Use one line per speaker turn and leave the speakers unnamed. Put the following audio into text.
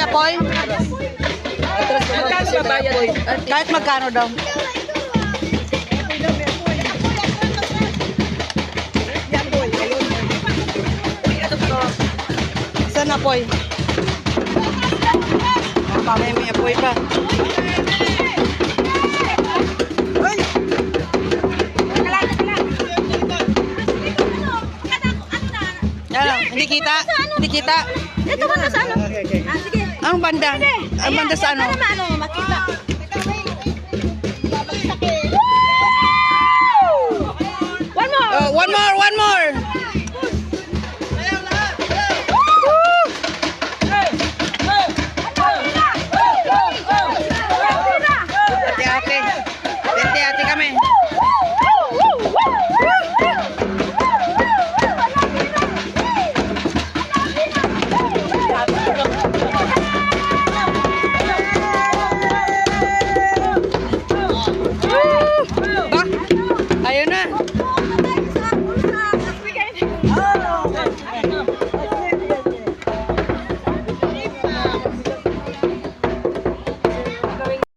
Apoy? Kahit magkano daw? Saan apoy? May apoy pa. Ano? Hindi kita? Hindi kita?
Ito ba na sa ano? Ah, sige.
Anong banda? Ang banda sa ano?
Para ano, makita. One more.
Oh, one more, one more. Ate-ate. Ate-ate kami. Ba? Ayun na.